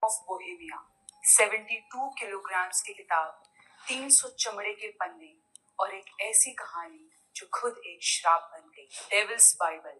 Of Bohemia 72 kilograms की किताब, 300 चमड़े के पन्ने और एक ऐसी कहानी जो खुद एक श्राप बन गई। डेविल्स बाइबल,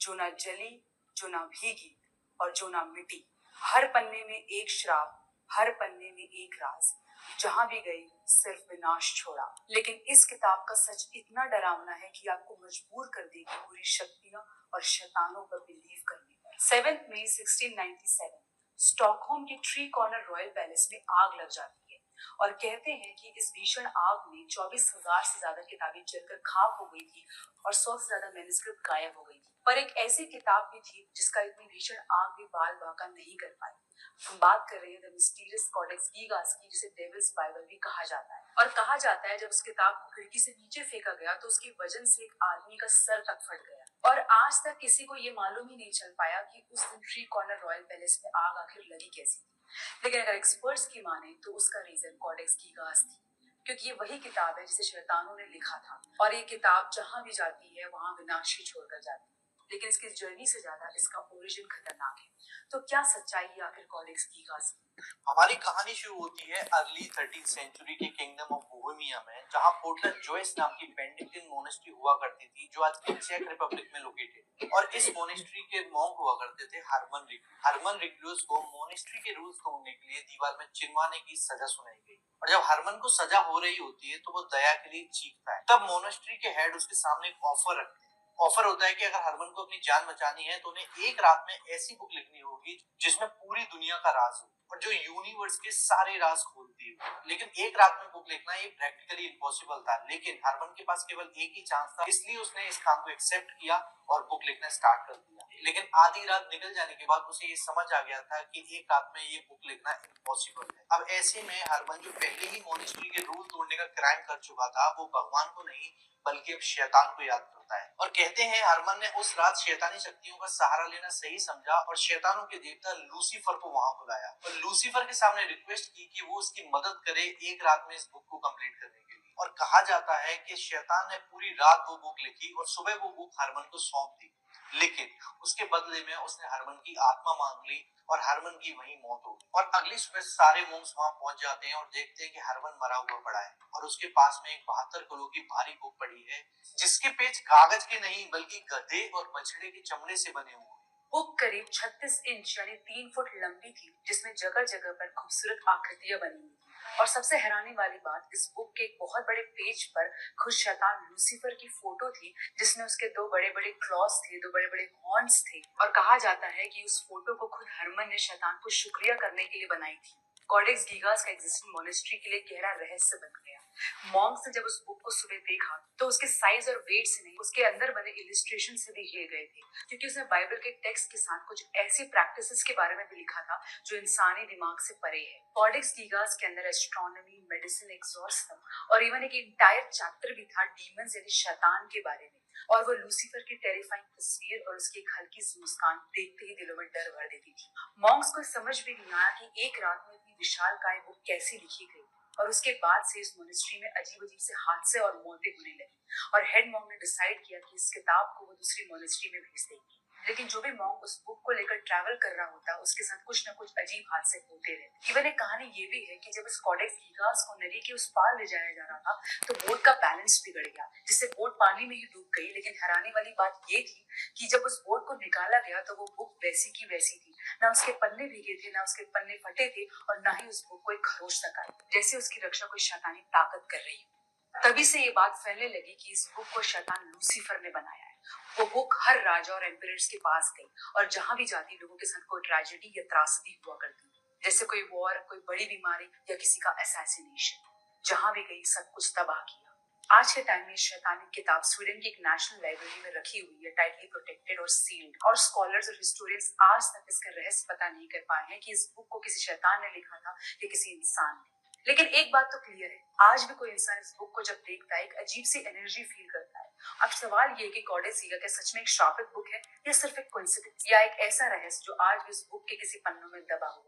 जो ना जली, जो ना भीगी और जो ना मिटी। हर पन्ने में एक श्राप, हर पन्ने में एक राज। जहां भी गई सिर्फ विनाश छोड़ा। लेकिन इस किताब का सच इतना डरावना है कि आपको मजबूर कर देगी बुरी शक्तियों और शैतानों पर बिलीव करने पर। 7 मई 1697 स्टॉकहोम के ट्री कॉर्नर रॉयल पैलेस में आग लग जाती है और कहते हैं कि इस भीषण आग में 24,000 से ज्यादा किताबें जलकर खाक हो गई थी और 100 से ज्यादा मैन्युस्क्रिप्ट गायब हो गई थी। पर एक ऐसी किताब भी थी जिसका इतनी भीषण आग भी बाल बाका नहीं कर पाई। हम बात कर रहे हैं द मिस्टीरियस कॉडेक्स गीगास की, जिसे डेविल्स बाइबल भी कहा जाता है। और कहा जाता है जब उस किताब को खिड़की से नीचे फेंका गया तो उसके वजन से एक आदमी का सर तक फट गया। और आज तक किसी को ये मालूम ही नहीं चल पाया कि उस दिन ट्री कॉर्नर रॉयल पैलेस में आग आखिर लगी कैसी थी। लेकिन अगर एक्सपर्ट्स की माने तो उसका रीजन कॉडेक्स गीगास थी, क्योंकि ये वही किताब है जिसे शैतानों ने लिखा था और ये किताब जहां भी जाती है वहां विनाश ही छोड़कर जाती है। लेकिन इसकी जर्नी से ज्यादा इसका ओरिजिन खतरनाक है। तो क्या सच्चाई है आखिर कॉडेक्स गीगास की? हमारी कहानी शुरू होती है अर्ली 13th सेंचुरी के किंगडम ऑफ बोहेमिया में, जहां पोर्टलैंड जोइस नाम की बेनेडिक्टिन मोनेस्ट्री हुआ करती थी, जो आज की चेक रिपब्लिक में लोकेटेड। और इस मोनेस्ट्री के मॉन्क हुआ करते थे हरमन रिक्लूस को मोनेस्ट्री के रूल्स तोड़ने के लिए दीवार में चिनवाने की सजा सुनाई गई। और जब हरमन को सजा हो रही होती है तो वो दया के लिए चीखता है। तब मोनेस्ट्री के हेड उसके सामने एक ऑफर रखते हैं। ऑफर होता है कि अगर हरमन को अपनी जान बचानी है तो उन्हें एक रात में ऐसी बुक लिखनी होगी जिसमें पूरी दुनिया का राज हो और जो यूनिवर्स के सारे राज खोलती है। लेकिन एक रात में बुक लिखना ये प्रैक्टिकली इम्पॉसिबल था, लेकिन हरमन के पास केवल एक ही चांस था, इसलिए उसने इस काम को एक्सेप्ट किया और बुक लिखना स्टार्ट कर दिया। लेकिन आधी रात निकल जाने के बाद उसे ये समझ आ गया था कि एक रात में ये बुक लिखना इम्पॉसिबल है। अब ऐसे में हरमन, जो पहले ही मोनेस्ट्री के रूल तोड़ने का क्राइम कर चुका था, वो भगवान को नहीं बल्कि अब शैतान को याद करता है। और कहते हैं हरमन ने उस रात शैतानी शक्तियों का सहारा लेना सही समझा और शैतानों के देवता लूसीफर को वहां बुलाया और लूसीफर के सामने रिक्वेस्ट की कि वो उसकी मदद करे एक रात में इस बुक को कंप्लीट करने के लिए। और कहा जाता है कि शैतान ने पूरी रात वो बुक लिखी और सुबह वो बुक हरमन को सौंप दी। लेकिन उसके बदले में उसने हरमन की आत्मा मांग ली और हरमन की वहीं मौत हो गई। और अगली सुबह सारे मोंक्स वहां पहुंच जाते हैं और देखते हैं कि हरमन मरा हुआ पड़ा है और उसके पास में एक 72 किलो की भारी बुक पड़ी है, जिसके पेज कागज के नहीं बल्कि गधे और बछड़े के चमड़े से बने हुए। बुक करीब 36 इंच यानी 3 फुट लंबी थी, जिसमें जगह जगह पर खूबसूरत आकृतियां बनी हुई थी। और सबसे हैरानी वाली बात, इस बुक के एक बहुत बड़े पेज पर खुद शैतान लूसीफर की फोटो थी, जिसमें उसके दो बड़े बड़े क्लॉस थे, दो बड़े बड़े हॉर्न्स थे। और कहा जाता है कि उस फोटो को खुद हरमन ने शैतान को शुक्रिया करने के लिए बनाई थी। कॉडेक्स गीगास का एग्जिस्टिंग मोनेस्ट्री के लिए गहरा रहस्य बन गया। मॉन्क्स ने जब उस बुक को सुबह देखा तो उसके साइज और वेट से नहीं, उसके अंदर बने इलिस्ट्रेशन से भी हिल गए थे, क्योंकि उसने बाइबल के टेक्स्ट के साथ कुछ ऐसी प्रैक्टिसेस के बारे में भी लिखा था जो इंसानी दिमाग से परे है। कॉडेक्स गीगास के अंदर एस्ट्रोनॉमी, मेडिसिन, एक्सॉर्सिज्म और इवन एक इंटायर चैप्टर भी था डीमंस यानी शैतान के बारे में। और वो लूसीफर की टेरिफाइंग तस्वीर और उसकी एक हल्की सी मुस्कान देखते ही दिलों में डर भर देती थी। मॉन्क्स को समझ भी नहीं आया कि एक रात में इतनी विशालकाय बुक कैसी लिखी गई। और उसके बाद से इस मोनेस्ट्री में अजीब अजीब से हादसे और मौतें होने लगी और हेड मॉन्क ने डिसाइड किया कि इस किताब को वो दूसरी मोनेस्ट्री में भेज देगी। लेकिन जो भी मॉन्क उस बुक को लेकर ट्रैवल कर रहा होता, उसके साथ कुछ न कुछ अजीब हादसे होते रहते। इवन एक कहानी ये भी है कि जब इस कॉडेक्स गीगास को नदी के उस पार ले जाया जा रहा था तो बोट का बैलेंस बिगड़ गया, जिससे बोट पानी में ही डूब गई। लेकिन हैरानी वाली बात ये थी कि जब उस बोट को निकाला गया तो वो बुक वैसी की वैसी थी। ना उसके पन्ने भीगे थे, ना उसके पन्ने फटे थे और ना ही उस बुक को एक खरोच तक आई, जैसे उसकी रक्षा कोई शैतानी ताकत कर रही हो। तभी से ये बात फैलने लगी कि इस बुक को शैतान लूसीफर ने बनाया है। वो बुक हर राजा और एम्परर्स के पास गई और जहां भी जाती लोगों के साथ कोई ट्रेजेडी या त्रासदी हुआ करती, जैसे कोई वॉर, कोई बड़ी बीमारी या किसी का असैसिनेशन। जहां भी गई सब कुछ तबाह किया। आज के टाइम में शैतानी किताब स्वीडन की एक नेशनल लाइब्रेरी में रखी हुई है, टाइटली प्रोटेक्टेड और सील्ड। और स्कॉलर्स और हिस्टोरियंस आज तक इसका रहस्य पता नहीं कर पाए हैं कि इस बुक को किसी शैतान ने लिखा था या किसी इंसान ने। लेकिन एक बात तो क्लियर है, आज भी कोई इंसान इस बुक को जब देखता है एक अजीब सी एनर्जी फील करता है। अब सवाल ये है कि कॉडेक्स गीगा क्या सच में एक श्रापित बुक है या सिर्फ एक कोइंसिडेंस, या एक ऐसा रहस्य जो आज भी इस बुक के किसी पन्नों में दबा हुआ है।